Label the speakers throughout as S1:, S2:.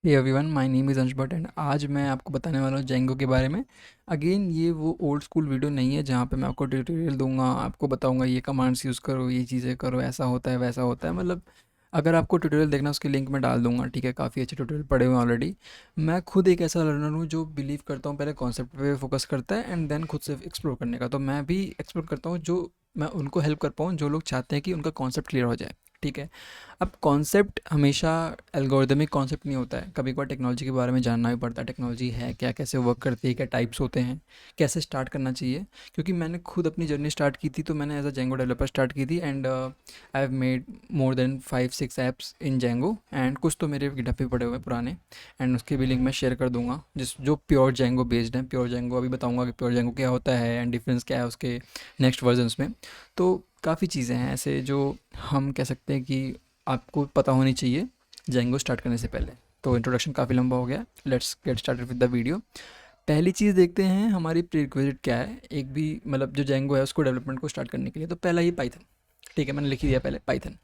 S1: Hey everyone, my name is Ansh Bhatt and आज मैं आपको बताने वाला हूँ जेंगो के बारे में। अगेन ये वो ओल्ड स्कूल वीडियो नहीं है जहाँ पे मैं आपको ट्यूटोरियल दूंगा, आपको बताऊंगा ये कमांड्स यूज़ करो, ये चीज़ें करो, ऐसा होता है वैसा होता है। मतलब अगर आपको ट्यूटोरियल देखना उसकी लिंक मैं डाल दूंगा, ठीक है। काफ़ी अच्छे ट्यूटोरियल पड़े हुए हैं ऑलरेडी। मैं खुद एक ऐसा लर्नर हूँ जो बिलीव करता हूँ पहले कॉन्सेप्ट पे फोकस करता है एंड देन खुद से एक्सप्लोर करने का। तो मैं भी एक्सप्लोर करता हूँ जो मैं उनको हेल्प कर पाऊँ जो लोग चाहते हैं कि उनका कॉन्सेप्ट क्लियर हो जाए, ठीक है। अब कॉन्सेप्ट हमेशा एल्गोरिदमिक कॉन्सेप्ट नहीं होता है, कभी कभार टेक्नोलॉजी के बारे में जानना भी पड़ता है। टेक्नोलॉजी है क्या, कैसे वर्क करती है, क्या टाइप्स होते हैं, कैसे स्टार्ट करना चाहिए। क्योंकि मैंने खुद अपनी जर्नी स्टार्ट की थी, तो मैंने as a Django developer start की थी and I have made more than 5-6 apps in Django and कुछ तो मेरे गिटहब पे पड़े हुए हैं पुराने। एंड उसके भी लिंक मैं शेयर कर दूंगा जिस जो प्योर जेंगो बेस्ड हैं। प्योर जेंगो अभी बताऊंगा कि प्योर जेंगो क्या होता है एंड डिफरेंस क्या है उसके नेक्स्ट वर्जन्स में। तो काफ़ी चीज़ें हैं ऐसे जो हम कह सकते हैं कि आपको पता होनी चाहिए जेंगो स्टार्ट करने से पहले। तो इंट्रोडक्शन काफ़ी लंबा हो गया, let's get started with the video. पहली चीज़ देखते हैं हमारी प्रीरिक्विजिट क्या है। एक भी मतलब जो जेंगो है उसको डेवलपमेंट को स्टार्ट करने के लिए तो पहला ही पाइथन, ठीक है। मैंने लिख ही दिया पहले पाइथन।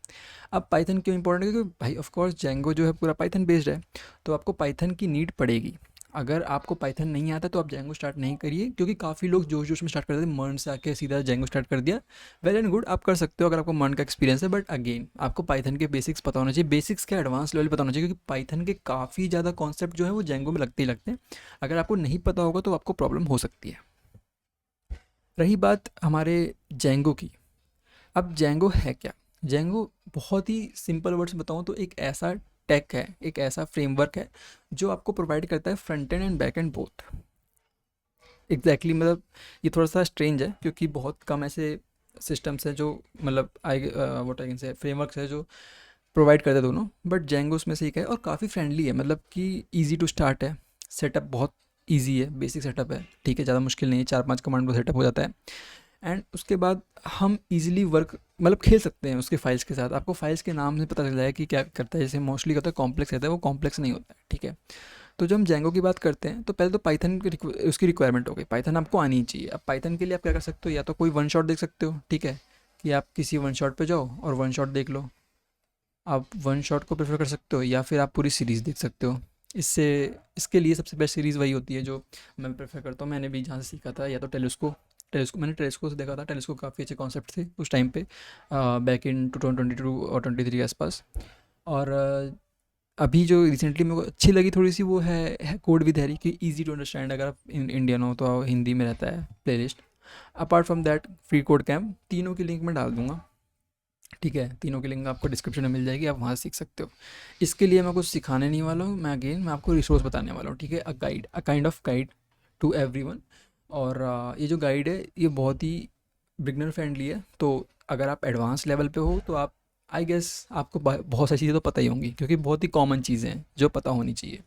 S1: अब पाइथन क्यों इंपॉर्टेंट है, क्योंकि भाई ऑफ कोर्स जेंगो जो है पूरा पाइथन बेस्ड है, तो आपको पाइथन की नीड पड़ेगी। अगर आपको पाइथन नहीं आता तो आप जेंगो स्टार्ट नहीं करिए, क्योंकि काफ़ी लोग जोश जोश में स्टार्ट कर देते हैं, मर्न से आके सीधा जेंगो स्टार्ट कर दिया। वेल एंड गुड, आप कर सकते हो अगर आपको मर्न का एक्सपीरियंस है, बट अगेन आपको पाइथन के बेसिक्स पता होना चाहिए। बेसिक्स का एडवांस लेवल पता होना चाहिए, क्योंकि पाइथन के काफ़ी ज़्यादा कॉन्सेप्ट जो है वो जेंगो में लगते ही लगते हैं। अगर आपको नहीं पता होगा तो आपको प्रॉब्लम हो सकती है। रही बात हमारे जेंगो की, अब जेंगो है क्या। जेंगो बहुत ही सिंपल वर्ड्स में बताऊँ तो एक ऐसा टेक है, एक ऐसा फ्रेमवर्क है जो आपको प्रोवाइड करता है front end back and both. Exactly मतलब ये थोड़ा सा स्ट्रेंज है क्योंकि बहुत कम ऐसे सिस्टम्स हैं जो मतलब I what I can say frameworks है जो प्रोवाइड करते हैं दोनों, बट जेंगो उसमें से एक है और काफ़ी फ्रेंडली है। मतलब कि ईजी टू स्टार्ट है, सेटअप बहुत ईजी है, बेसिक सेटअप है, ठीक है। ज़्यादा मुश्किल नहीं है, 4-5 कमांड में सेटअप हो जाता है। एंड उसके बाद हम इजीली वर्क मतलब खेल सकते हैं उसके फाइल्स के साथ। आपको फाइल्स के नाम से पता चल जाए कि क्या करता है। जैसे मोस्टली होता है कॉम्प्लेक्स रहता है, वो कॉम्प्लेक्स नहीं होता है, ठीक है। तो जब हम जेंगो की बात करते हैं तो पहले तो पाइथन की उसकी रिक्वायरमेंट हो गई, पाइथन आपको आनी ही चाहिए। अब पाइथन के लिए आप क्या कर सकते हो, या तो कोई वन शॉट देख सकते हो, ठीक है, कि आप किसी वन शॉट पे जाओ और वन शॉट देख लो। आप वन शॉट को प्रेफर कर सकते हो या फिर आप पूरी सीरीज़ देख सकते हो। इससे इसके लिए सबसे बेस्ट सीरीज़ वही होती है जो मैं प्रेफर करता हूँ। मैंने भी जहाँ से सीखा था, या तो टेलिस्को। मैंने टेलिस्को से देखा था। टेलिस्को काफ़ी अच्छे कॉन्सेप्ट थे उस टाइम पे, बैक इन 2022 और 23 के आसपास। और अभी जो रिसेंटली मेरे को अच्छी लगी थोड़ी सी वो है कोड विद हैरी, कि इजी टू अंडरस्टैंड। अगर आप इंडियन हो तो हिंदी में रहता है playlist. Apart from that free code camp, तीनों की लिंक मैं डाल दूंगा, ठीक है। तीनों की लिंक आपको डिस्क्रिप्शन में मिल जाएगी, आप वहाँ सीख सकते हो। इसके लिए मैं कुछ सिखाने नहीं वाला हूँ, मैं आपको रिसोर्स बताने वाला हूँ, ठीक है। A guide, a kind of guide to everyone. और ये जो गाइड है ये बहुत ही बिगनर फ्रेंडली है। तो अगर आप एडवांस लेवल पे हो तो आप आई गेस आपको बहुत सारी चीज़ें तो पता ही होंगी, क्योंकि बहुत ही कॉमन चीज़ें हैं जो पता होनी चाहिए।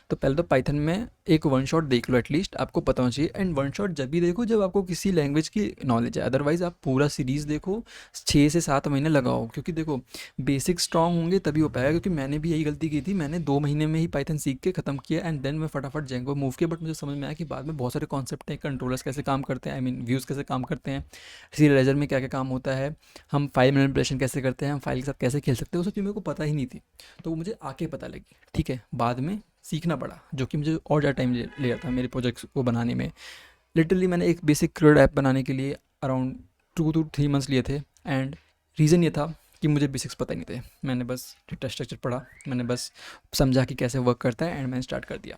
S1: तो पहले तो पाइथन में एक वन शॉट देख लो, एटलीस्ट आपको पता होना चाहिए। एंड वन शॉट जब भी देखो जब आपको किसी लैंग्वेज की नॉलेज है, अदरवाइज आप पूरा सीरीज़ देखो, 6 से 7 महीने लगाओ। क्योंकि देखो बेसिक स्ट्रांग होंगे तभी हो पाएगा, क्योंकि मैंने भी यही गलती की थी। मैंने 2 महीने में ही पाइथन सीख के ख़त्म किया एंड देन मैं फटाफट जेंगो मूव किया। बट मुझे समझ में आया कि बाद में बहुत सारे कॉन्सेप्ट हैं, कंट्रोलर्स कैसे काम करते हैं, आई मीन व्यूज़ कैसे काम करते हैं, सीरियलाइजर में क्या क्या काम होता है, हम फाइल मैनिपुलेशन कैसे करते हैं, हम फाइल के साथ कैसे खेल सकते हैं। वो सब चीज़ मेरे को पता ही नहीं थी, तो वो मुझे आके पता लगी, ठीक है। बाद में सीखना पड़ा, जो कि मुझे और ज़्यादा टाइम ले रहा था मेरे प्रोजेक्ट्स को बनाने में। लिटरली मैंने एक बेसिक क्रेड ऐप बनाने के लिए अराउंड 2 to 3 मंथ्स लिए थे। एंड रीज़न ये था कि मुझे बेसिक्स पता ही नहीं थे। मैंने बस डेटा स्ट्रक्चर पढ़ा, मैंने बस समझा कि कैसे वर्क करता है एंड मैंने स्टार्ट कर दिया।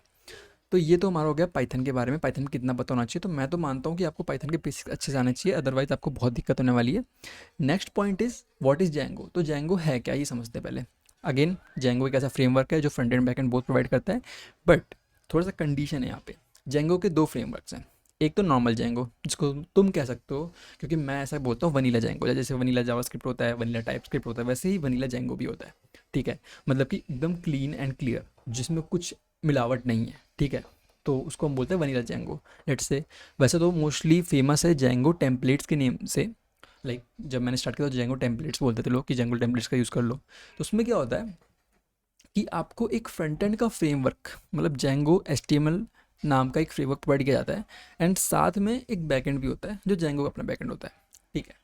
S1: तो ये तो हमारा हो गया पाइथन के बारे में, पाइथन में कितना पता होना चाहिए। तो मैं तो मानता हूँ कि आपको पाइथन के बेसिक्स अच्छे से आने चाहिए, अदरवाइज आपको बहुत दिक्कत होने वाली है। Next point is what is Django. तो जेंगो है क्या ये समझते हैं पहले। अगेन जेंगो एक ऐसा फ्रेमवर्क है जो front end back and both provide करता है, बट थोड़ा सा कंडीशन है यहाँ पे। जेंगो के दो फ्रेमवर्क्स हैं। एक तो नॉर्मल जेंगो, जिसको तुम कह सकते हो, क्योंकि मैं ऐसा बोलता हूँ वनीला जेंगो। जैसे वनीला जावास्क्रिप्ट होता है, वनीला टाइप स्क्रिप्ट होता है, वैसे ही वनीला जेंगो भी होता है, ठीक है। मतलब कि एकदम क्लीन एंड क्लियर, जिसमें कुछ मिलावट नहीं है, ठीक है। तो उसको हम बोलते हैं वनीला जेंगो, लेट्स से। वैसे तो मोस्टली फेमस है जेंगो टेम्पलेट्स के नेम से। लाइक जब मैंने स्टार्ट किया तो जेंगो टेम्पलेट्स बोलते थे लोग, कि जेंगो टेम्पलेट्स का यूज़ कर लो। तो उसमें क्या होता है कि आपको एक फ्रंट एंड का फ्रेमवर्क, मतलब जेंगो एचटीएमएल नाम का एक फ्रेमवर्क प्रोवाइड किया जाता है। एंड साथ में एक बैकएंड भी होता है जो जेंगो का अपना बैकएंड होता है, ठीक है।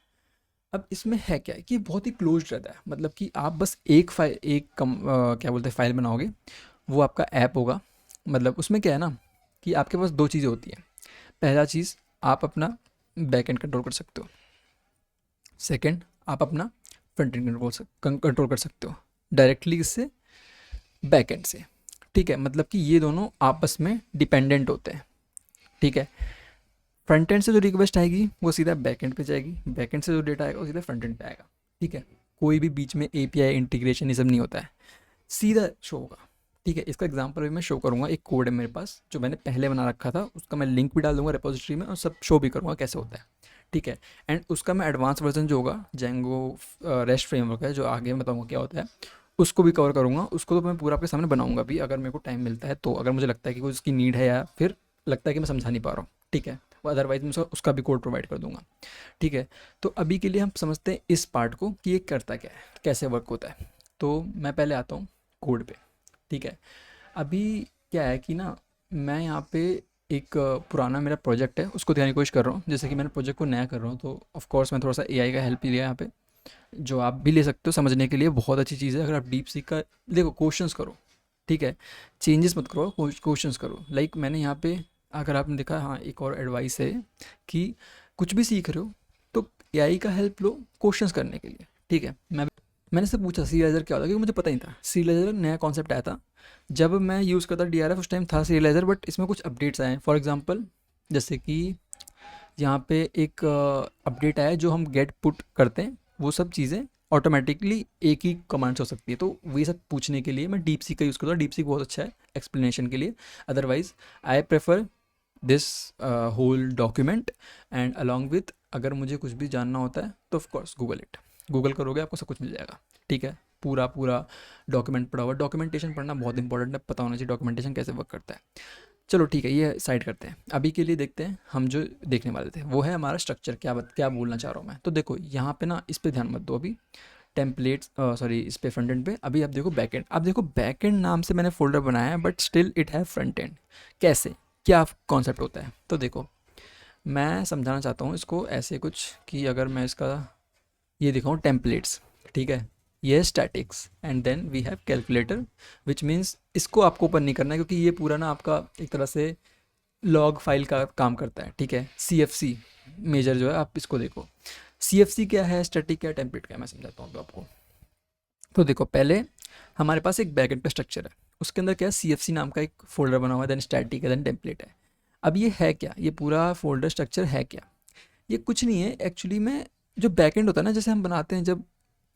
S1: अब इसमें है क्या है कि बहुत ही क्लोज रहता है। मतलब कि आप बस एक फाइल, क्या बोलते हैं, फाइल बनाओगे, वो आपका ऐप होगा। मतलब उसमें क्या है ना कि आपके पास 2 चीज़ें होती हैं। पहला चीज़, आप अपना बैक एंड कंट्रोल कर सकते हो। सेकंड, आप अपना फ्रंट एंड कंट्रोल कर सकते हो डायरेक्टली इससे, बैक एंड से। ठीक है, मतलब कि ये दोनों आपस में डिपेंडेंट होते हैं। ठीक है, फ्रंट एंड से जो रिक्वेस्ट आएगी वो सीधा बैक एंड पे जाएगी, बैक एंड से जो डेटा आएगा वो सीधा फ्रंट एंड पे आएगा। ठीक है, कोई भी बीच में एपीआई इंटीग्रेशन ये सब नहीं होता है, सीधा शो होगा। ठीक है, इसका एग्जांपल भी मैं शो करूंगा। एक कोड है मेरे पास जो मैंने पहले बना रखा था, उसका मैं लिंक भी डाल दूंगा रेपोजिटरी में और सब शो भी करूंगा कैसे होता है। ठीक है, एंड उसका मैं एडवांस वर्जन जो होगा जेंगो रेस्ट फ्रेमवर्क है, जो आगे मैं बताऊंगा क्या होता है, उसको भी कवर करूंगा। उसको तो मैं पूरा आपके सामने बनाऊंगा भी, अगर मेरे को टाइम मिलता है तो, अगर मुझे लगता है कि कोई उसकी नीड है या फिर लगता है कि मैं समझा नहीं पा रहा हूँ। ठीक है, अदरवाइज मैं उसका भी कोड प्रोवाइड कर दूंगा। ठीक है, तो अभी के लिए हम समझते हैं इस पार्ट को कि ये करता क्या है, कैसे वर्क होता है। तो मैं पहले आता हूँ कोड पे। ठीक है, अभी क्या है कि ना, मैं यहाँ पे एक पुराना मेरा प्रोजेक्ट है उसको दिखाने की कोशिश कर रहा हूँ। जैसे कि मैंने प्रोजेक्ट को नया कर रहा हूँ तो ऑफ कोर्स मैं थोड़ा सा एआई का हेल्प ही लिया यहाँ पे, जो आप भी ले सकते हो समझने के लिए। बहुत अच्छी चीज़ है अगर आप डीप सीख का देखो, क्वेश्चंस करो। ठीक है, चेंजेस मत करो, क्वेश्चंस करो। लाइक मैंने यहाँ पे, अगर आपने देखा, हाँ एक और एडवाइस है कि कुछ भी सीख रहे हो तो एआई का हेल्प लो क्वेश्चंस करने के लिए। ठीक है, मैंने से पूछा सीरियलाइजर क्या होता है, क्योंकि मुझे पता नहीं था। सीरियलाइजर नया कॉन्सेप्ट आया था जब मैं यूज़ करता डीआरएफ, उस टाइम था सीरियलाइजर, बट इसमें कुछ अपडेट्स आए हैं। फॉर एग्जांपल, जैसे कि यहाँ पे एक अपडेट आया है, जो हम गेट पुट करते हैं वो सब चीज़ें ऑटोमेटिकली एक ही कमांड से हो सकती है। तो वही सब पूछने के लिए मैं डीप सीक का यूज़ करता हूँ। डीप सीक बहुत अच्छा है एक्सप्लेनेशन के लिए। Otherwise I prefer this whole document and along with, अगर मुझे कुछ भी जानना होता है तो ऑफकोर्स गूगल इट। गूगल करोगे आपको सब कुछ मिल जाएगा। ठीक है, पूरा पूरा डॉक्यूमेंट पढ़ा हुआ। डॉक्यूमेंटेशन पढ़ना बहुत इंपॉर्टेंट है, पता होना चाहिए डॉक्यूमेंटेशन कैसे वर्क करता है। चलो ठीक है, ये साइड करते हैं। अभी के लिए देखते हैं हम जो देखने वाले थे वो है हमारा स्ट्रक्चर। क्या बोलना चाह रहा हूँ मैं, तो देखो यहाँ पे ना, इस पे ध्यान मत दो अभी। टेम्पलेट्स, सॉरी, इस पे फ्रंट एंड पे। अभी आप देखो बैक एंड। आप देखो बैक एंड नाम से मैंने फोल्डर बनाया है but still it have front end. कैसे, क्या कॉन्सेप्ट होता है, तो देखो मैं समझाना चाहता हूँ इसको ऐसे कुछ, कि अगर मैं इसका ये दिखाऊँ टेम्पलेट्स। ठीक है, ये statics and then we have calculator, which means इसको आपको ओपन नहीं करना है क्योंकि ये पूरा ना आपका एक तरह से लॉग फाइल का काम करता है। ठीक है, सीएफसी मेजर जो है, आप इसको देखो। सीएफसी क्या है, स्टैटिक क्या है, टेम्पलेट क्या है, मैं समझाता हूँ तो आपको। तो देखो, पहले हमारे पास एक बैकएंड पे स्ट्रक्चर है, उसके अंदर क्या है, सीएफसी नाम का एक फोल्डर बना हुआ है, देन स्टैटिक है, देन टेम्पलेट है। अब ये है क्या, ये पूरा फोल्डर स्ट्रक्चर है क्या, ये कुछ नहीं है एक्चुअली में। जो बैकएंड होता है ना, जैसे हम बनाते हैं, जब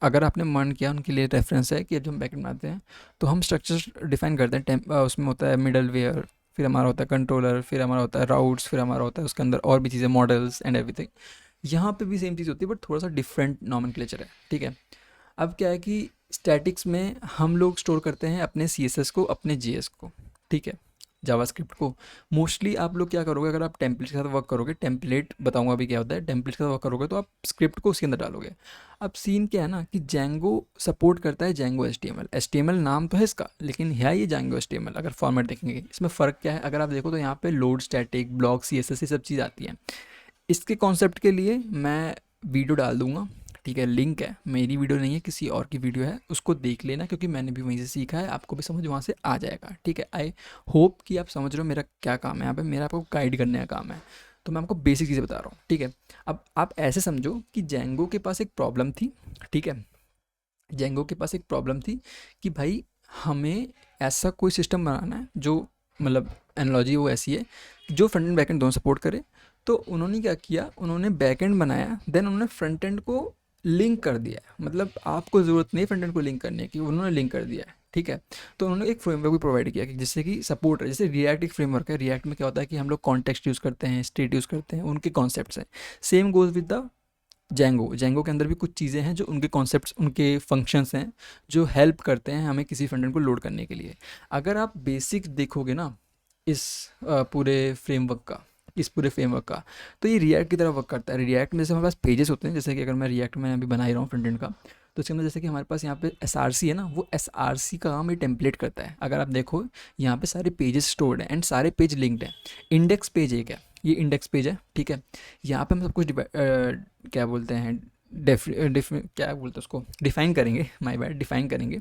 S1: अगर आपने मन किया, उनके लिए रेफरेंस है कि जब हम बैकएंड बनाते हैं तो हम स्ट्रक्चर डिफाइन करते हैं। उसमें होता है मिडल वेयर, फिर हमारा होता है कंट्रोलर, फिर हमारा होता है राउट्स, फिर हमारा होता है उसके अंदर और भी चीज़ें, मॉडल्स एंड एवरीथिंग। यहाँ पे भी सेम चीज़ होती है बट थोड़ा सा डिफरेंट नॉमेनक्लेचर है। ठीक है, अब क्या है कि स्टैटिक्स में हम लोग स्टोर करते हैं अपने CSS को, अपने JS को। ठीक है, जावास्क्रिप्ट को। मोस्टली आप लोग क्या करोगे, अगर आप टेम्पलेट के साथ वर्क करोगे, टेम्पलेट बताऊंगा अभी क्या होता है, टेम्पलेट के साथ वर्क करोगे तो आप स्क्रिप्ट को उसके अंदर डालोगे। अब सीन क्या है ना कि जेंगो सपोर्ट करता है जेंगो HTML नाम तो है इसका, लेकिन है ये जेंगो HTML। अगर फॉर्मेट देखेंगे इसमें फ़र्क क्या है, अगर आप देखो तो यहाँ पे लोड स्टैटिक, ब्लॉक, CSS, ये सब चीज़ आती है। इसके कॉन्सेप्ट के लिए मैं वीडियो डाल दूंगा। ठीक है, लिंक है, मेरी वीडियो नहीं है, किसी और की वीडियो है, उसको देख लेना क्योंकि मैंने भी वहीं से सीखा है, आपको भी समझ वहाँ से आ जाएगा। ठीक है, आई होप कि आप समझ रहे हो मेरा क्या काम है यहाँ पे। मेरा आपको गाइड करने का काम है, तो मैं आपको बेसिक चीज़ें बता रहा हूँ। ठीक है, अब आप ऐसे समझो कि जेंगो के पास एक प्रॉब्लम थी। ठीक है, जेंगो के पास एक प्रॉब्लम थी कि भाई हमें ऐसा कोई सिस्टम बनाना है जो, मतलब एनालॉजी वो ऐसी है जो फ्रंट एंड बैक एंड दोनों सपोर्ट करे। तो उन्होंने क्या किया, उन्होंने बैक एंड बनाया, देन उन्होंने फ्रंट एंड को लिंक कर दिया है। मतलब आपको ज़रूरत नहीं फ्रंट एंड को लिंक करने की, उन्होंने लिंक कर दिया है। ठीक है, तो उन्होंने एक फ्रेमवर्क भी प्रोवाइड किया कि जिससे कि सपोर्ट है। जैसे रिएक्ट एक फ्रेमवर्क है, रिएक्ट में क्या होता है कि हम लोग कॉन्टेक्स्ट यूज़ करते हैं, स्टेट यूज़ करते हैं, उनके कॉन्सेप्ट्स हैं। Same goes with the Django के अंदर भी कुछ चीज़ें हैं जो उनके कॉन्सेप्ट्स, उनके फंक्शंस हैं जो हेल्प करते हैं हमें किसी फ्रंट एंड को लोड करने के लिए। अगर आप बेसिक देखोगे ना इस पूरे फ्रेमवर्क का, तो ये रिएक्ट की तरह वर्क करता है। रिएक्ट में जैसे हमारे पास पेजेस होते हैं, जैसे कि अगर मैं रिएक्ट में अभी बना ही रहा हूँ फ्रंट एंड का, तो इसके अंदर जैसे कि हमारे पास यहाँ पे SRC है ना, वो SRC का काम ये टेम्पलेट करता है। अगर आप देखो यहाँ पे सारे पेजेस स्टोर्ड हैं एंड सारे पेज लिंक्ड हैं। इंडेक्स पेज एक है, ये इंडेक्स पेज है। ठीक है, यहाँ पे हम सब कुछ क्या बोलते हैं, क्या बोलते हैं उसको, डिफाइन करेंगे, माय बैड, डिफाइन करेंगे।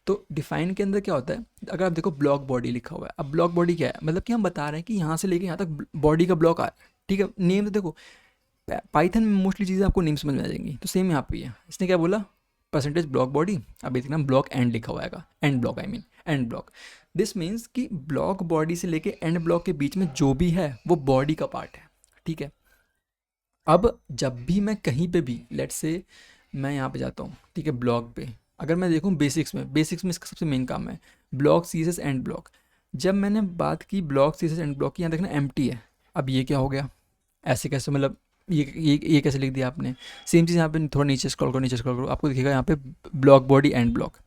S1: तो डिफाइन के अंदर क्या होता है, अगर आप देखो ब्लॉक बॉडी लिखा हुआ है, अब ब्लॉक बॉडी क्या है, मतलब कि हम बता रहे हैं कि यहाँ से लेके यहाँ तक बॉडी का ब्लॉक आ रहा है, ठीक है। नेम तो देखो पाइथन में मोस्टली चीज़ें आपको नेम समझ में आ जाएंगी, तो सेम यहाँ पे है। इसने क्या बोला, परसेंटेज ब्लॉक बॉडी, अब देखना ब्लॉक एंड लिखा हुआ है, and block I mean and block. This means कि ब्लॉक बॉडी से लेके एंड ब्लॉक के बीच में जो भी है वो बॉडी का पार्ट है, ठीक है। अब जब भी मैं कहीं पे भी लेट्स से मैं यहाँ पे जाता हूँ, ठीक है, ब्लॉक पे, अगर मैं देखूँ बेसिक्स में इसका सबसे मेन काम है block C S S and block. जब मैंने बात की block C S S and block की, यहाँ देखना एम्प्टी है, अब ये क्या हो गया, ऐसे कैसे, मतलब ये कैसे लिख दिया आपने। सेम चीज़ यहाँ पे थोड़ा नीचे स्क्रॉल करो, आपको दिखेगा यहाँ पे ब्लॉक बॉडी एंड ब्लॉक।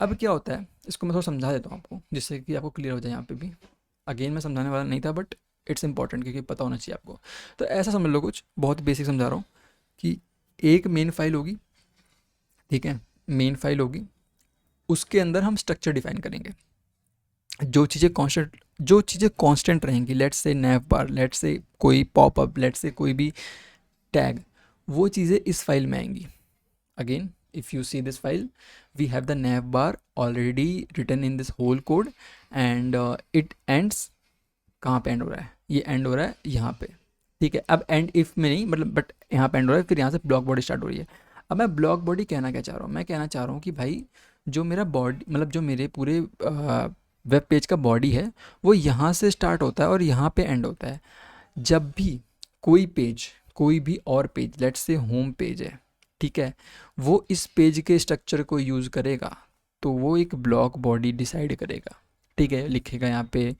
S1: अब क्या होता है, इसको मैं थोड़ा समझा देता हूँ आपको, जिससे कि आपको क्लियर हो जाए यहाँ पे भी। अगेन मैं समझाने वाला नहीं था, बट इट्स इंपॉर्टेंट क्योंकि पता होना चाहिए आपको। तो ऐसा समझ लो, कुछ बहुत बेसिक समझा रहा हूँ कि एक मेन फाइल होगी, ठीक है, मेन फाइल होगी, उसके अंदर हम स्ट्रक्चर डिफाइन करेंगे। जो चीज़ें कांस्टेंट रहेंगी, let's say naive bar, let's say कोई पॉपअप, लेट्स से कोई भी टैग, वो चीज़ें इस फाइल में आएंगी। Again if you see this file, we have the nav bar already written in this whole code and it ends, कहाँ पे एंड हो रहा है, ये एंड हो रहा है यहाँ पे, ठीक है। अब एंड इफ में नहीं, मतलब बट यहाँ पे एंड हो रहा है, फिर यहाँ से ब्लॉक बॉडी स्टार्ट हो रही है। अब मैं ब्लॉक बॉडी कहना क्या चाह रहा हूँ, मैं कहना चाह रहा हूँ कि भाई जो मेरा बॉडी, मतलब जो मेरे पूरे वेब पेज का बॉडी है, वो यहाँ से स्टार्ट होता है और यहाँ पे एंड होता है। जब भी कोई पेज, कोई भी और page, let's say home page है, ठीक है, वो इस पेज के स्ट्रक्चर को यूज़ करेगा, तो वो एक ब्लॉक बॉडी डिसाइड करेगा, ठीक है। लिखेगा यहाँ पे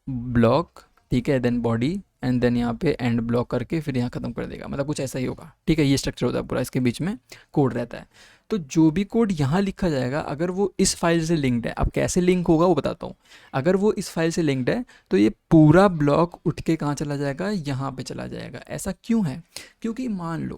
S1: ब्लॉक, ठीक है, देन बॉडी एंड देन यहाँ पे एंड ब्लॉक करके फिर यहाँ ख़त्म कर देगा, मतलब कुछ ऐसा ही होगा, ठीक है। ये स्ट्रक्चर होता है पूरा, इसके बीच में कोड रहता है। तो जो भी कोड यहाँ लिखा जाएगा, अगर वो इस फाइल से लिंक्ड है, अब कैसे लिंक होगा वो बताता हूँ। अगर वो इस फाइल से लिंक्ड है तो ये पूरा ब्लॉक उठ के कहाँ चला जाएगा, यहाँ पे चला जाएगा। ऐसा क्यों है, क्योंकि मान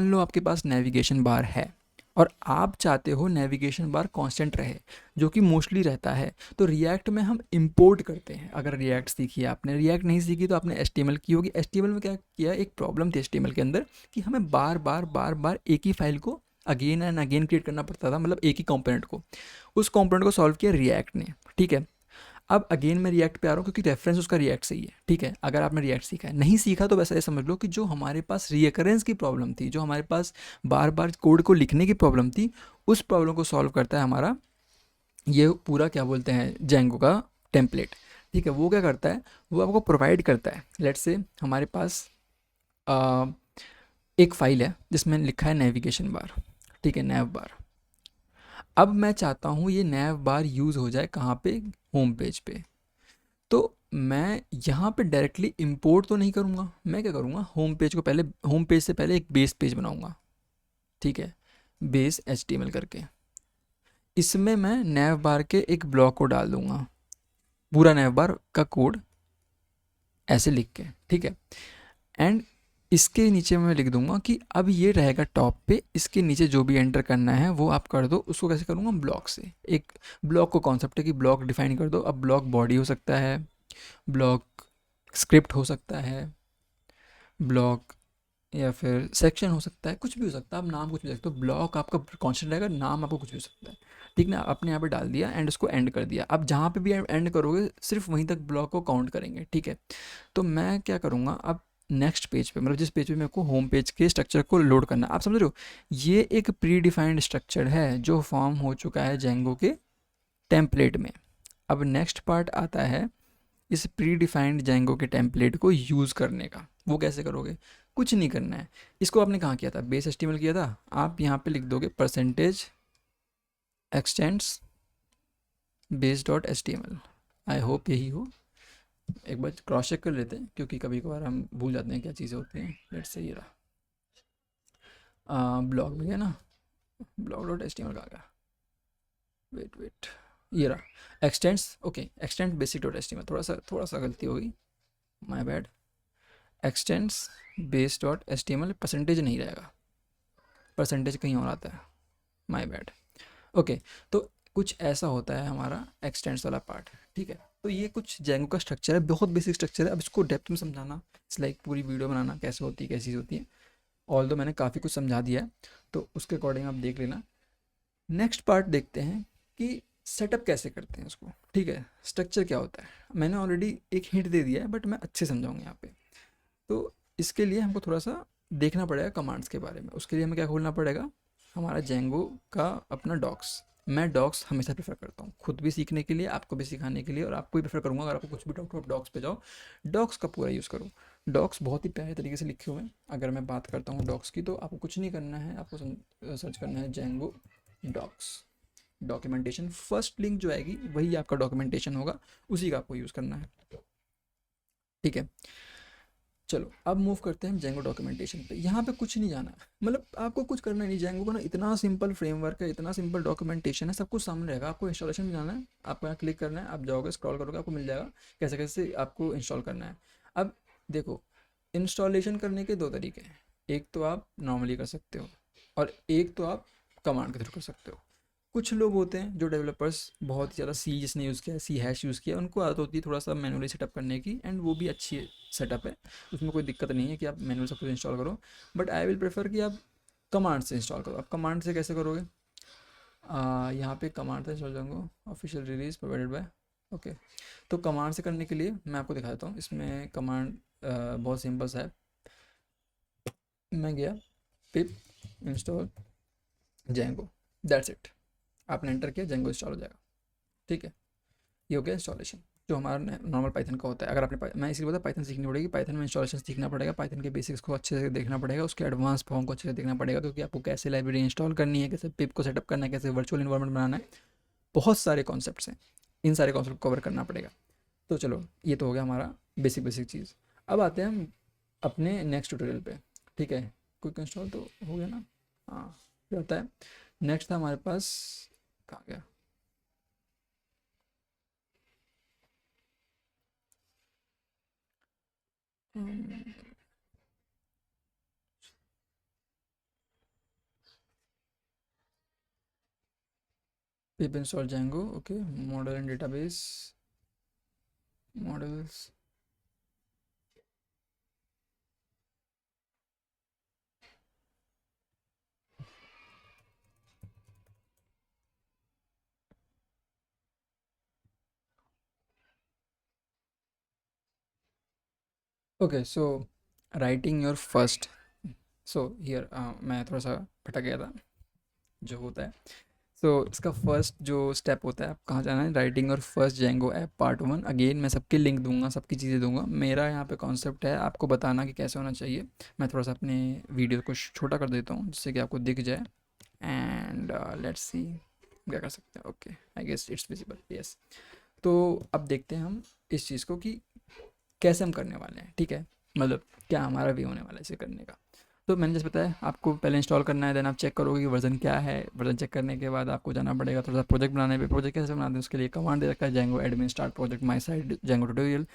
S1: लो आपके पास नेविगेशन बार है और आप चाहते हो नेविगेशन बार कांस्टेंट रहे, जो कि मोस्टली रहता है। तो रिएक्ट में हम इंपोर्ट करते हैं। अगर रिएक्ट सीखी है आपने, रिएक्ट नहीं सीखी तो आपने एचटीएमएल की होगी। एचटीएमएल में क्या किया, एक प्रॉब्लम थी एचटीएमएल के अंदर कि हमें बार बार एक ही फाइल को अगेन एंड अगेन क्रिएट करना पड़ता था, मतलब एक ही कंपोनेंट को। उस कंपोनेंट को सॉल्व किया रिएक्ट ने, ठीक है। अब अगेन मैं रिएक्ट पे आ रहा हूँ क्योंकि रेफरेंस उसका रिएक्ट से ही है, ठीक है। अगर आपने रिएक्ट सीखा है, नहीं सीखा तो वैसा ये समझ लो कि जो हमारे पास रिकरेंस की प्रॉब्लम थी, जो हमारे पास बार बार कोड को लिखने की प्रॉब्लम थी, उस प्रॉब्लम को सॉल्व करता है हमारा ये पूरा, क्या बोलते हैं, जेंगो का टेम्पलेट, ठीक है। वो क्या करता है, वो आपको प्रोवाइड करता है। लेट्स से हमारे पास आ, एक फाइल है जिसमें लिखा है नेविगेशन बार, ठीक है, नैव बार। अब मैं चाहता हूँ ये नैव बार यूज़ हो जाए कहाँ पे, होम पेज पे। तो मैं यहाँ पे डायरेक्टली इंपोर्ट तो नहीं करूँगा, मैं क्या करूँगा, होम पेज से पहले एक बेस पेज बनाऊँगा, ठीक है, बेस HTML करके। इसमें मैं नैव बार के एक ब्लॉक को डाल दूँगा, पूरा नैव बार का कोड ऐसे लिख के, ठीक है। एंड इसके नीचे मैं लिख दूंगा कि अब ये रहेगा टॉप पे, इसके नीचे जो भी एंटर करना है वो आप कर दो। उसको कैसे करूँगा, ब्लॉक से। एक ब्लॉक को कॉन्सेप्ट है कि ब्लॉक डिफाइन कर दो। अब ब्लॉक बॉडी हो सकता है, ब्लॉक स्क्रिप्ट हो सकता है, ब्लॉक या फिर सेक्शन हो सकता है, कुछ भी हो सकता है, आप नाम कुछ भी रख सकते हो। ब्लॉक आपका कॉन्स्टेंट रहेगा, नाम आपको कुछ भी हो सकता है, ठीक ना। आपने यहाँ पे डाल दिया एंड उसको एंड कर दिया। अब जहाँ पे भी एंड करोगे सिर्फ वहीं तक ब्लॉक को काउंट करेंगे, ठीक है। तो मैं क्या करूँगा, अब नेक्स्ट पेज पे, मतलब जिस पेज पे मेरे को होम पेज के स्ट्रक्चर को लोड करना, आप समझ रहे हो, ये एक प्री डिफाइंड स्ट्रक्चर है जो फॉर्म हो चुका है जेंगो के टेम्पलेट में। अब नेक्स्ट पार्ट आता है इस प्री डिफाइंड जेंगो के टेम्पलेट को यूज़ करने का। वो कैसे करोगे, कुछ नहीं करना है। इसको आपने कहाँ किया था, बेस HTML किया था। आप यहाँ पे लिख दोगे percentage x tends base dot HTML। I hope यही हो। एक बार क्रॉस चेक कर लेते हैं क्योंकि कभी कभार हम भूल जाते हैं क्या चीज़ें होती हैं। लेट्स से ये रहा ब्लॉग में गया ना, ब्लॉग डॉट HTML का आ गया, वेट ये रहा x tends, okay, extend basic dot HTML। थोड़ा सा गलती होगी, my bad. X tends base dot HTML, percentage नहीं रहेगा, परसेंटेज कहीं और आता है, माय बैड। ओके, तो कुछ ऐसा होता है हमारा एक्सटेंड्स वाला पार्ट, ठीक है। तो ये कुछ जेंगो का स्ट्रक्चर है, बहुत बेसिक स्ट्रक्चर है। अब इसको डेप्थ में समझाना, इट्स लाइक पूरी वीडियो बनाना कैसे होती है, कैसी चीज़ होती है। ऑल दो मैंने काफ़ी कुछ समझा दिया है, तो उसके अकॉर्डिंग आप देख लेना। नेक्स्ट पार्ट देखते हैं कि सेटअप कैसे करते हैं उसको, ठीक है, स्ट्रक्चर क्या होता है। मैंने ऑलरेडी एक हिंट दे दिया है बट मैं अच्छे समझाऊंगा यहाँ पे। तो इसके लिए हमको थोड़ा सा देखना पड़ेगा कमांड्स के बारे में। उसके लिए हमें क्या खोलना पड़ेगा, हमारा जेंगो का अपना डॉक्स। मैं डॉक्स हमेशा प्रेफर करता हूँ, खुद भी सीखने के लिए, आपको भी सिखाने के लिए, और आपको भी प्रेफर करूँगा अगर आपको कुछ भी डाउट हो आप डॉक्स पे जाओ, डॉक्स का पूरा यूज़ करो। डॉक्स बहुत ही प्यारे तरीके से लिखे हुए हैं। अगर मैं बात करता हूँ डॉक्स की, तो आपको कुछ नहीं करना है, आपको सर्च करना है Django docs documentation. First link जो आएगी वही आपका डॉक्यूमेंटेशन होगा, उसी का आपको यूज़ करना है, ठीक है। चलो अब मूव करते हैं जेंगो डॉक्यूमेंटेशन पे। यहाँ पे कुछ नहीं जाना, मतलब आपको कुछ करना ही नहीं। जेंगो का ना इतना सिंपल फ्रेमवर्क है, इतना सिंपल डॉक्यूमेंटेशन है, सब कुछ सामने रहेगा। आपको इंस्टॉलेशन में जाना है, आपको यहाँ क्लिक करना है, आप जाओगे स्क्रॉल करोगे आपको मिल जाएगा कैसे कैसे आपको इंस्टॉल करना है। अब देखो, इंस्टॉलेशन करने के दो तरीके हैं, एक तो आप नॉर्मली कर सकते हो और एक तो आप कमांड के थ्रू कर सकते हो। कुछ लोग होते हैं जो डेवलपर्स बहुत ज़्यादा सी जिसने यूज़ किया, सी हैश यूज़ किया, उनको आदत होती है थोड़ा सा मैनुअली सेटअप करने की, एंड वो भी अच्छी सेटअप है, उसमें कोई दिक्कत नहीं है कि आप मैनुअल सब कुछ इंस्टॉल करो। बट आई विल प्रेफर कि आप कमांड से इंस्टॉल करो। आप कमांड से कैसे करोगे, यहाँ पे कमांड से इंस्टॉल जाऊँगा, official release provided by, okay. तो कमांड से करने के लिए मैं आपको दिखाता हूँ। इसमें कमांड बहुत सिंपल सा है। मैं गया पिप इंस्टॉल जेंगो, दैट्स इट। आपने एंटर किया, जेंगो इंस्टॉल हो जाएगा, ठीक है। ये हो गया इंस्टॉलेशन जो हमारा नॉर्मल पाइथन का होता है। अगर आपने मैं इसीलिए बोलता पाइथन सीखनी पड़ेगी, पाइथन में इंस्टॉलेशन सीखना पड़ेगा, पाइथन के बेसिक्स को अच्छे से देखना पड़ेगा, उसके एडवांस फॉर्म को अच्छे से देखना पड़ेगा, क्योंकि आपको कैसे लाइब्रेरी इंस्टॉल करनी है, कैसे पिप को सेटअप करना है, कैसे वर्चुअल इन्वायरमेंट बनाना है, बहुत सारे कॉन्सेप्ट्स हैं। इन सारे कॉन्सेप्ट को कवर करना पड़ेगा। तो चलो ये तो हो गया हमारा बेसिक बेसिक चीज़। अब आते हैं हम अपने नेक्स्ट ट्यूटोरियल पे, ठीक है। क्विक इंस्टॉल तो हो गया ना, हाँ क्या होता है। नेक्स्ट था हमारे पास, कहाँ गया, pip install Django, okay, model and database, models, okay, so writing your first, so here मैं थोड़ा सा भटक गया था जो होता है। सो इसका फर्स्ट जो स्टेप होता है, आप कहाँ जाना है, राइटिंग और first Django app part 1। Again मैं सबके लिंक दूंगा, सबकी चीज़ें दूंगा। मेरा यहाँ पे कॉन्सेप्ट है आपको बताना कि कैसे होना चाहिए। मैं थोड़ा सा अपने वीडियो को छोटा कर देता हूँ जिससे कि आपको दिख जाए, एंड लेट्स सी क्या कर सकते हैं। Okay, I guess it's visible, yes. तो अब देखते हैं हम इस चीज़ को कि कैसे हम करने वाले हैं, ठीक है, मतलब क्या हमारा वे होने वाला है इसे करने का। तो मैंने जैसे बताया आपको पहले इंस्टॉल करना है, देन आप चेक करोगे कि वर्जन क्या है। वर्जन चेक करने के बाद आपको जाना पड़ेगा थोड़ा सा प्रोजेक्ट बनाने पे। प्रोजेक्ट कैसे बनाते हैं उसके लिए कमांड दे रखा है, Django admin start project my side Django tutorial.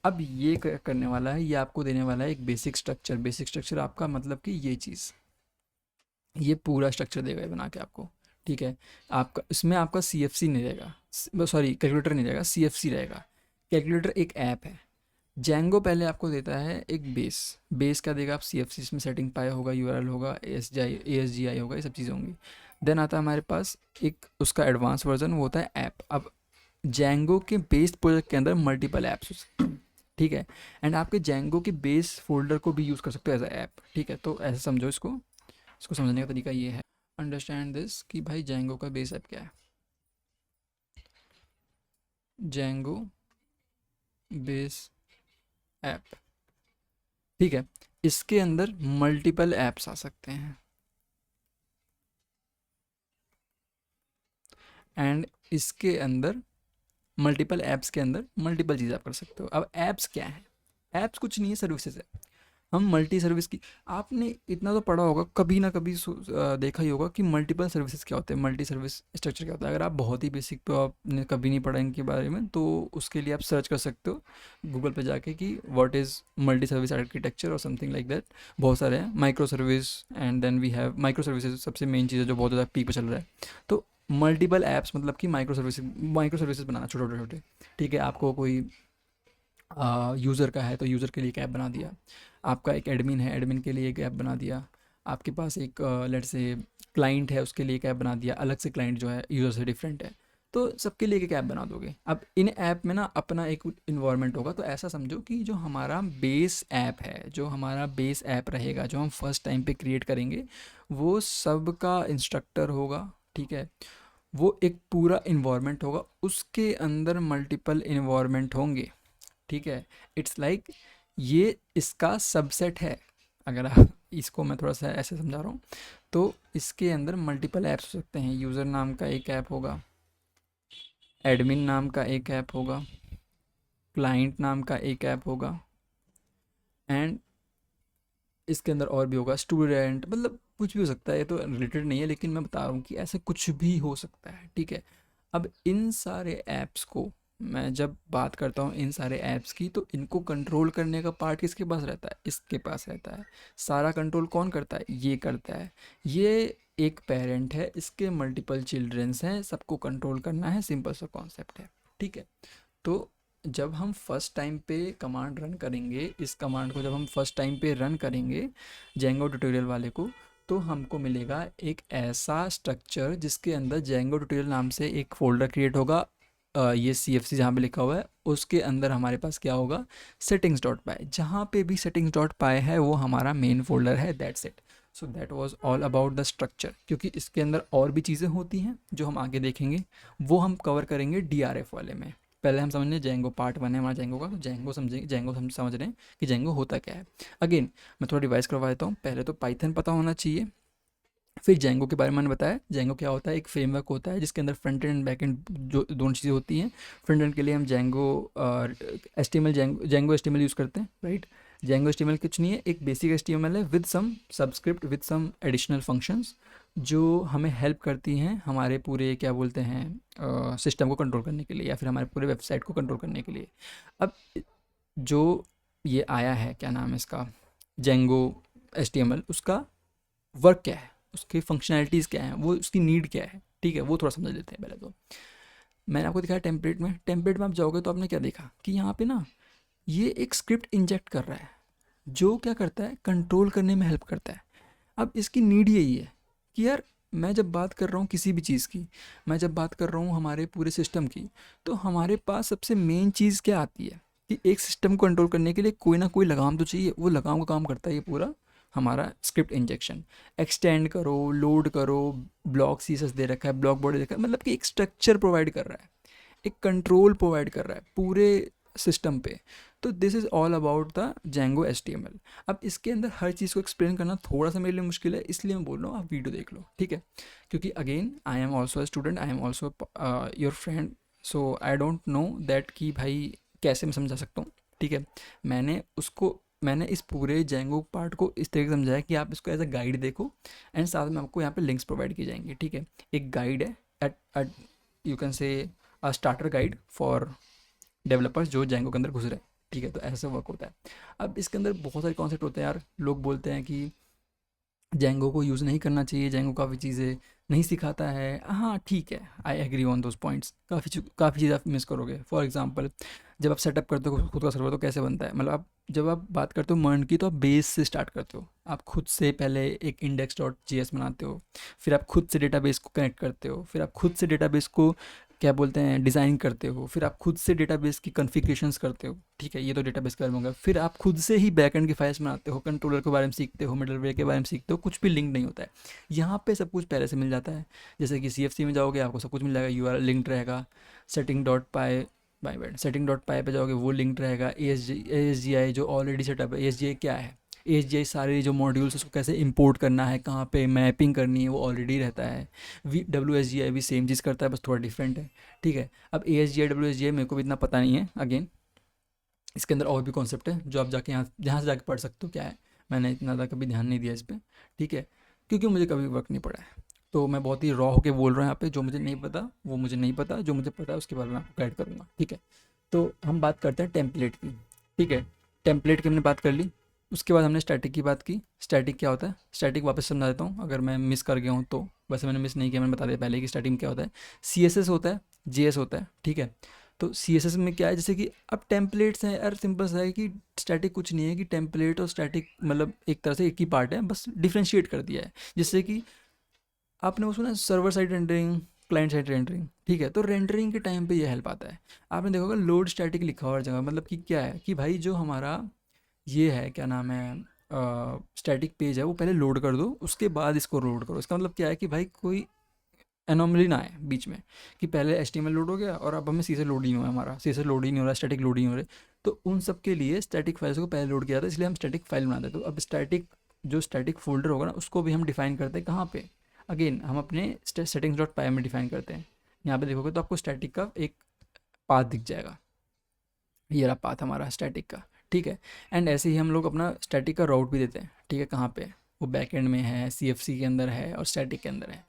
S1: अब ये करने वाला है, ये आपको देने वाला है एक बेसिक स्ट्रक्चर। बेसिक स्ट्रक्चर आपका मतलब कि ये चीज़, ये पूरा स्ट्रक्चर देगा ये बना के आपको, ठीक है। आपका इसमें आपका सी एफ सी नहीं रहेगा, सॉरी कैलकुलेटर नहीं रहेगा, सी एफ सी रहेगा। कैलकुलेटर एक ऐप है। जेंगो पहले आपको देता है एक बेस। बेस क्या देगा, आप सी एफ सी इसमें सेटिंग पाया होगा, यू आर एल होगा, ए एस जी आई होगा, ये सब चीज़ें होंगी। देन आता है हमारे पास एक उसका एडवांस वर्जन, वो होता है ऐप। अब जेंगो के बेस्ड प्रोजेक्ट के अंदर मल्टीपल ऐप्स हो सकते हैं, ठीक है। एंड आपके जेंगो के बेस फोल्डर को भी यूज़ कर सकते हो एज अ ऐप, ठीक है। तो ऐसे समझो इसको, इसको समझने का तरीका ये है, अंडरस्टैंड दिस कि भाई जेंगो का बेस ऐप क्या है। जेंगो बेस ऐप, ठीक है। इसके अंदर मल्टीपल ऐप्स आ सकते हैं, एंड इसके अंदर मल्टीपल ऐप्स के अंदर मल्टीपल चीज़ आप कर सकते हो। अब ऐप्स क्या है, ऐप्स कुछ नहीं है, सर्विसेज है। हम मल्टी सर्विस की, आपने इतना तो पढ़ा होगा, कभी ना कभी देखा ही होगा कि मल्टीपल सर्विसेज क्या होते हैं, मल्टी सर्विस स्ट्रक्चर क्या होता है। अगर आप बहुत ही बेसिक पे आपने कभी नहीं पढ़ा इनके बारे में, तो उसके लिए आप सर्च कर सकते हो गूगल पे जाके कि what is multi service architecture और समथिंग लाइक दैट। बहुत सारे हैं, micro service, and then we have micro services, सबसे मेन चीज़ है जो बहुत ज़्यादा पीक पे चल रहा है। तो मल्टीपल ऐप्स मतलब कि माइक्रो सर्विसेज बनाना छोटे छोटे छोटे, ठीक है। आपको कोई यूज़र का है तो यूज़र के लिए एक ऐप बना दिया। आपका एक एडमिन है, एडमिन के लिए एक ऐप बना दिया। आपके पास एक लेट्स से क्लाइंट है, उसके लिए एक ऐप बना दिया, अलग से क्लाइंट जो है यूज़र से डिफरेंट है। तो सबके लिए एक ऐप बना दोगे। अब इन ऐप में ना अपना एक इन्वायरमेंट होगा। तो ऐसा समझो कि जो हमारा बेस ऐप है, जो हमारा बेस ऐप रहेगा, जो हम फर्स्ट टाइम पे क्रिएट करेंगे, वो सबका इंस्ट्रक्टर होगा, ठीक है। वो एक पूरा इन्वायरमेंट होगा, उसके अंदर मल्टीपल इन्वायरमेंट होंगे, ठीक है। इट्स लाइक ये इसका सबसेट है। अगर आप इसको मैं थोड़ा सा ऐसे समझा रहा हूँ, तो इसके अंदर मल्टीपल ऐप्स हो सकते हैं। यूज़र नाम का एक ऐप होगा, एडमिन नाम का एक ऐप होगा, क्लाइंट नाम का एक ऐप होगा, एंड इसके अंदर और भी होगा स्टूडेंट, मतलब कुछ भी हो सकता है। ये तो रिलेटेड नहीं है, लेकिन मैं बता रहा हूँ कि ऐसे कुछ भी हो सकता है, ठीक है। अब इन सारे ऐप्स को मैं जब बात करता हूँ, इन सारे ऐप्स की, तो इनको कंट्रोल करने का पार्ट किसके पास रहता है? इसके पास रहता है। सारा कंट्रोल कौन करता है? ये करता है। ये एक पेरेंट है, इसके मल्टीपल चिल्ड्रंस हैं, सबको कंट्रोल करना है, सिंपल सा कॉन्सेप्ट है, ठीक है। तो जब हम फर्स्ट टाइम पे कमांड रन करेंगे, इस कमांड को जब हम फर्स्ट टाइम पे रन करेंगे जेंगो ट्यूटोरियल वाले को, तो हमको मिलेगा एक ऐसा स्ट्रक्चर जिसके अंदर जेंगो ट्यूटोरियल नाम से एक फ़ोल्डर क्रिएट होगा। ये CFC जहाँ पे लिखा हुआ है, उसके अंदर हमारे पास क्या होगा? सेटिंग्स डॉट पाई। जहाँ पे भी सेटिंग्स डॉट पाई है वो हमारा मेन फोल्डर है। That's it. So that was all about the structure. क्योंकि इसके अंदर और भी चीज़ें होती हैं जो हम आगे देखेंगे, वो हम कवर करेंगे DRF वाले में। पहले हम समझ लें जेंगो पार्ट 1 है हमारा जेंगो का, तो जेंगो समझेंगे, जेंगो हम समझ रहे हैं कि जेंगो होता क्या है। अगेन मैं थोड़ा रिवाइज करवा देता हूँ। पहले तो पाइथन पता होना चाहिए, फिर जेंगो के बारे में मैंने बताया। जेंगो क्या होता है? एक फ्रेमवर्क होता है जिसके अंदर front end and back and जो दोनों चीज़ें होती हैं। फ्रंट एंड के लिए हम Django HTML Django HTML use करते हैं, राइट। जेंगो एचटीएमएल कुछ नहीं है, एक बेसिक एचटीएमएल है with some subscript, with some additional functions जो हमें हेल्प करती हैं हमारे पूरे क्या बोलते हैं सिस्टम को कंट्रोल करने के लिए, या फिर हमारे पूरे वेबसाइट को कंट्रोल करने के लिए। अब जो ये आया है, क्या नाम है इसका, जेंगो एचटीएमएल, उसका वर्क क्या है, उसकी फंक्शनैलिटीज़ क्या हैं, वो उसकी नीड क्या है, ठीक है, वो थोड़ा समझ लेते हैं। पहले तो मैंने आपको दिखाया टेम्पलेट में। टेम्पलेट में आप जाओगे तो आपने क्या देखा कि यहाँ पे ना ये एक स्क्रिप्ट इंजेक्ट कर रहा है जो क्या करता है? कंट्रोल करने में हेल्प करता है। अब इसकी नीड यही है कि यार मैं जब बात कर रहा हूँ किसी भी चीज़ की, मैं जब बात कर रहा हूँ हमारे पूरे सिस्टम की, तो हमारे पास सबसे मेन चीज़ क्या आती है कि एक सिस्टम को कंट्रोल करने के लिए कोई ना कोई लगाम तो चाहिए। वो लगाम का काम करता है ये पूरा हमारा स्क्रिप्ट इंजेक्शन। एक्सटेंड करो, लोड करो, ब्लॉक सीएसएस दे रखा है, ब्लॉक बॉडी दे रखा है, मतलब कि एक स्ट्रक्चर प्रोवाइड कर रहा है, एक कंट्रोल प्रोवाइड कर रहा है पूरे सिस्टम पे। तो this is all about the Django HTML. अब इसके अंदर हर चीज़ को एक्सप्लेन करना थोड़ा सा मेरे लिए मुश्किल है, इसलिए मैं बोल रहा हूँ आप वीडियो देख लो, ठीक है। क्योंकि again I am also a student, I am also your friend, so I don't know that कि भाई कैसे मैं समझा सकता हूँ, ठीक है। मैंने इस पूरे जेंगो पार्ट को इस तरीके से समझाया कि आप इसको एज अ गाइड देखो, एंड साथ में आपको यहाँ पे लिंक्स प्रोवाइड किए जाएंगे, ठीक है। एक गाइड है, at you can say starter guide for developers जो जेंगो के अंदर घुस रहे हैं, ठीक है। तो ऐसे वर्क होता है। अब इसके अंदर बहुत सारे कॉन्सेप्ट होते हैं यार। लोग बोलते हैं कि जेंगो को यूज़ नहीं करना चाहिए, जेंगो काफ़ी चीज़ें नहीं सिखाता है। हाँ ठीक है, I agree on those points. काफ़ी चीज़ें आप मिस करोगे। फॉर एग्जांपल जब आप सेटअप करते हो खुद का सर्वर, तो कैसे बनता है? मतलब आप जब आप बात करते हो मर्न की, तो आप बेस से स्टार्ट करते हो। आप खुद से पहले एक index.js बनाते हो, फिर आप खुद से डेटाबेस को कनेक्ट करते हो, फिर आप खुद से डेटाबेस को क्या बोलते हैं डिज़ाइन करते हो, फिर आप खुद से डेटाबेस की कॉन्फ़िगरेशंस करते हो, ठीक है। ये तो डेटाबेस के बारे में होगा। फिर आप खुद से ही बैकएंड की फाइल्स बनाते हो, कंट्रोलर के बारे में सीखते हो, मिडलवेयर के बारे में सीखते हो। कुछ भी लिंक नहीं होता है यहाँ पे, सब कुछ पहले से मिल जाता है। जैसे कि CFC में जाओगे आपको सब कुछ मिल जाएगा, URL लिंक्ड रहेगा। सेटिंग.पाई पे जाओगे वो लिंक्ड रहेगा। ASGI जो ऑलरेडी सेटअप है। ASGI क्या है? ASGI सारे जो मॉड्यूल्स उसको कैसे इंपोर्ट करना है, कहाँ पे मैपिंग करनी है, वो ऑलरेडी रहता है। WSGI भी सेम चीज़ करता है, बस थोड़ा डिफरेंट है, ठीक है। अब ASGI WSGI मेरे को भी इतना पता नहीं है। अगेन इसके अंदर और भी कॉन्सेप्ट है जो आप जाके यहाँ से जाके पढ़ सकते हो क्या है। मैंने इतना ज़्यादा कभी ध्यान नहीं दिया इस पर, ठीक है, क्योंकि मुझे कभी वर्क नहीं पड़ा है। तो मैं बहुत ही रॉ होके बोल रहा हूँ यहाँ पे। जो मुझे नहीं पता वो मुझे नहीं पता, जो मुझे पता है उसके बारे में आपको गाइड करूँगा, ठीक है। तो हम बात करते हैं टेम्पलेट की, ठीक है। टेम्पलेट की हमने बात कर ली। उसके बाद हमने स्टैटिक की बात की। स्टैटिक क्या होता है? स्टैटिक वापस समझा देता हूँ अगर मैं मिस कर गया हूँ तो। वैसे मैंने मिस नहीं किया, मैंने बता दिया पहले कि स्टैटिक क्या होता है। CSS होता है, JS होता है, ठीक है। तो CSS में क्या है, जैसे कि अब टेम्पलेट्स हैं यार, सिंपल सा है कि स्टैटिक कुछ नहीं है कि टेम्पलेट और स्टैटिक मतलब एक तरह से एक ही पार्ट है, बस डिफ्रेंशिएट कर दिया है। जैसे कि आपने वो सुना है server side rendering, client side rendering, ठीक है। तो रेंडरिंग के टाइम पे ये हेल्प आता है। आपने देखा होगा लोड स्टैटिक लिखा हुआ हर जगह, मतलब कि क्या है कि भाई जो हमारा ये है क्या नाम है स्टैटिक पेज है वो पहले लोड कर दो, उसके बाद इसको लोड करो। इसका मतलब क्या है कि भाई कोई एनोमली ना आए बीच में कि पहले HTML लोड हो गया और अब हमें CSS लोड ही नहीं हुआ, हमारा CSS लोड ही नहीं हो रहा, स्टैटिक लोड ही नहीं हो रहा। तो उन सब के लिए स्टैटिक फाइल्स को पहले लोड किया था, इसलिए हम स्टैटिक फाइल बनाते हैं। तो अब स्टैटिक जो स्टैटिक फोल्डर होगा ना उसको भी हम डिफाइन करते हैं कहाँ पे, अगेन हम अपने सेटिंग्स डॉट पाई में डिफाइन करते हैं। यहाँ पे देखोगे तो आपको स्टैटिक का एक पाथ दिख जाएगा, ये रहा पाथ हमारा स्टैटिक का, ठीक है। एंड ऐसे ही हम लोग अपना स्टैटिक का राउट भी देते हैं, ठीक है, कहाँ पे, वो बैकएंड में है, CFC के अंदर है और स्टैटिक के अंदर है।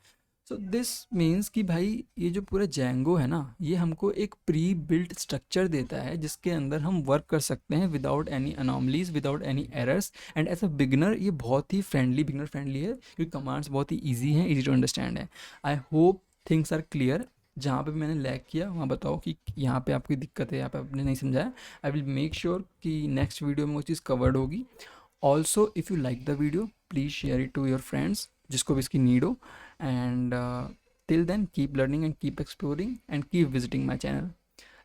S1: सो दिस मीन्स कि भाई ये जो पूरा जैंगो है ना, ये हमको एक प्री बिल्ट स्ट्रक्चर देता है जिसके अंदर हम वर्क कर सकते हैं without any anomalies, without any errors. And as a beginner ये बहुत ही फ्रेंडली, बिगनर फ्रेंडली है क्योंकि कमांड्स बहुत ही ईजी हैं, ईजी टू अंडरस्टैंड है। I hope things are clear. जहाँ पे भी मैंने लैग किया वहाँ बताओ कि यहाँ पे आपकी दिक्कत है, यहाँ पे आपने नहीं समझाया। आई विल मेक श्योर कि नेक्स्ट वीडियो में वो चीज़ कवर्ड होगी। Also if you like the video please share it to your friends जिसको भी इसकी नीड हो। And till then keep learning and keep exploring and keep visiting my channel.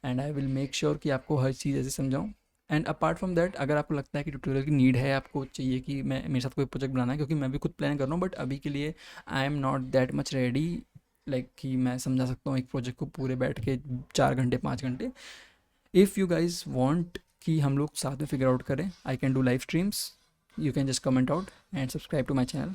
S1: And I will make sure कि आपको हर चीज़ ऐसे समझाऊँ। And apart from that अगर आपको लगता है कि ट्यूटोरियल की नीड है, आपको चाहिए कि मैं मेरे साथ कोई प्रोजेक्ट बनाना है, क्योंकि मैं भी खुद प्लान कर रहा हूँ, बट अभी के लिए I am not that much ready like कि मैं समझा सकता हूँ एक प्रोजेक्ट को पूरे बैठ के 4 घंटे 5 घंटे। इफ़ यू गाइज वॉन्ट कि हम लोग साथ में फिगर आउट करें, I can do live streams, you can just comment out and subscribe to my channel.